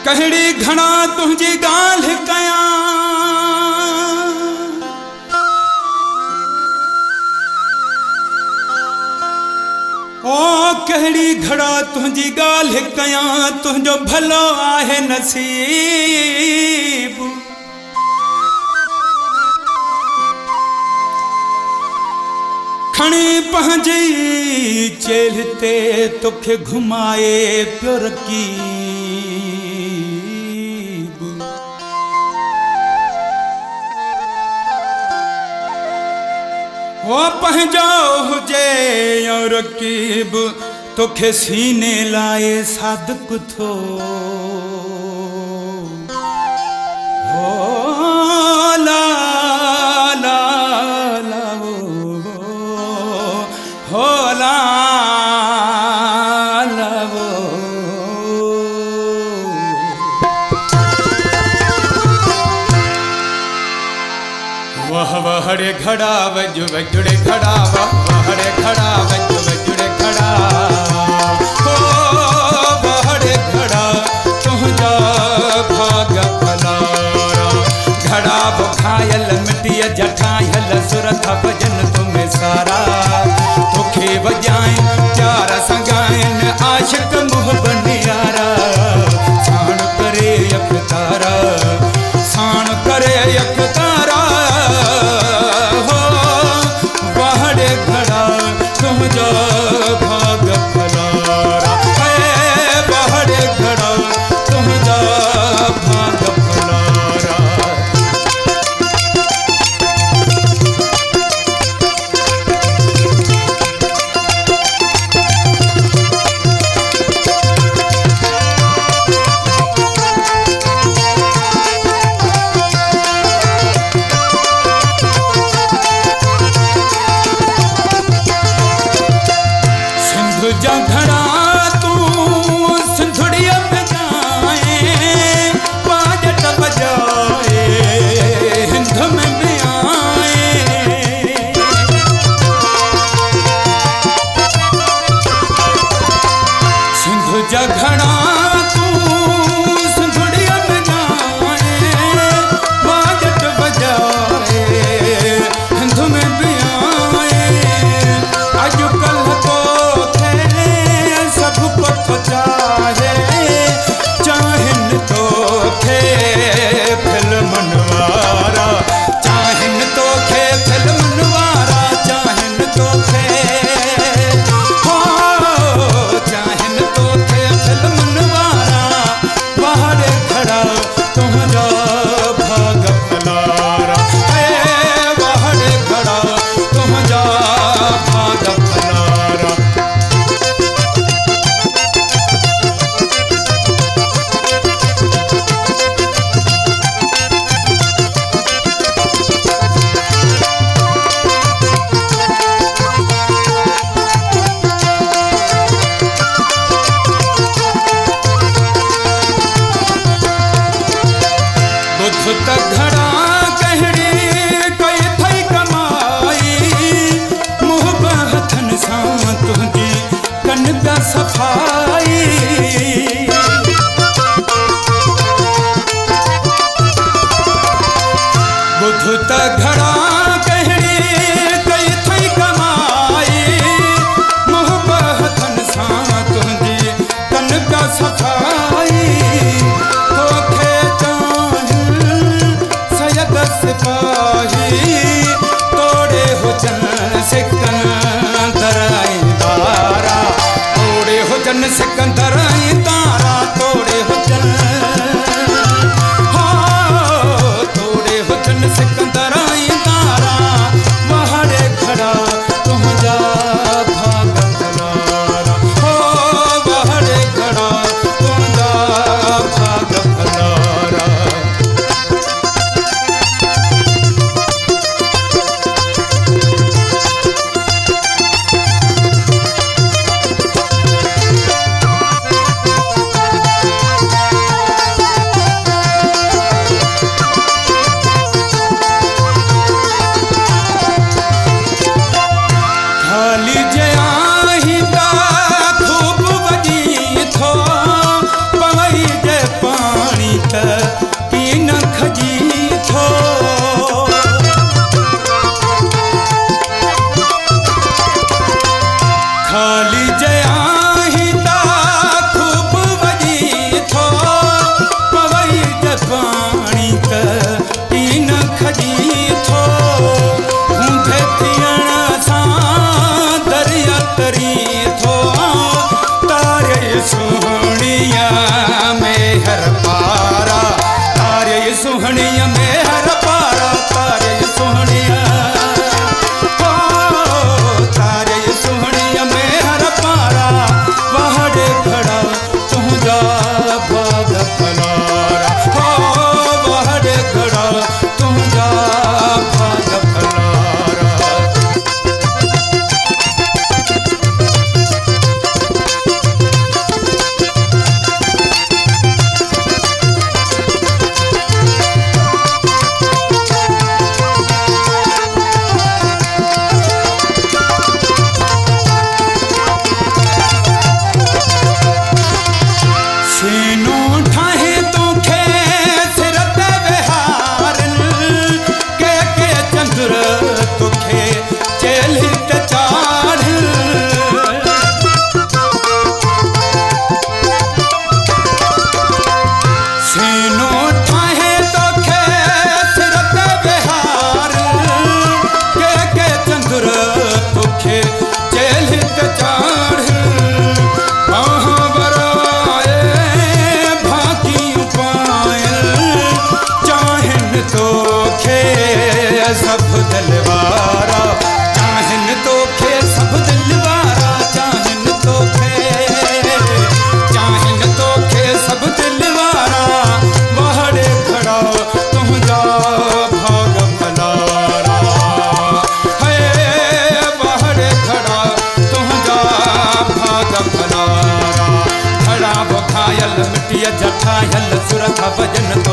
कहड़ी घना तुझी गाल कया ओ कहड़ी घड़ा तुझी गाल कया तुझो भलो आहे नसीब खणी पहुंची चेलते तोखे घुमाए पियो रकीब ओ पंहिंजो हुजे यो रकीब तोखे सीने लाए सादक थो हो ला ला ला हो ला ला वाह वहड़े घड़ा वज वजुड़े घड़ा वहड़े घड़ा वज वजुड़े घड़ा हो वहड़े घड़ा तुझा भाग फलारा घड़ा बुखायल मिट्टी जठायल सुरत भजन तुम्हें सारा तोखे वजाए प्यार संगाइन आशिक मुह बनियारा साण करे अखतारा साण करे अखतारा हो वहड़े घड़ा तुझा भाग फलारा है वहड़े घड़ा तुझा भाग फलारा जा घड़ा तू सिंधुड़िया में जाए बाजट बजाए हिंद में भी आए सिंधु जा घड़ा तू सिंधुड़िया में जाए बाजट बजाए हिंद में भी आए आजकल तो चाहे चाहन तो खे फिल्मन वारा चाहन तो खे फिल्मन वारा चाहन तो खे हो चाहन तो खे फिल्मन वारा बाहर खड़ा तुझा भाग फलारा है बाहर खड़ा तुझा भाग फलारा बुध घड़ा कहड़ी कोई थई कमाई मुँह बहथन सां तुझी कनक सफाई बुध घड़ा कहड़ी कोई थई कमाई मुँह बहथन सां तुझी कनक सफाई सिपाही तोड़े हो जन सिकंदर तारा तोड़े हो जन सिकंदर तारा तोड़े हो जन हाँ तोड़े हो जन सिकंदर तारा वहड़े खड़ा तुझा भाग फलारा हो वहड़े खड़ा तुझा भाग फलारा भजन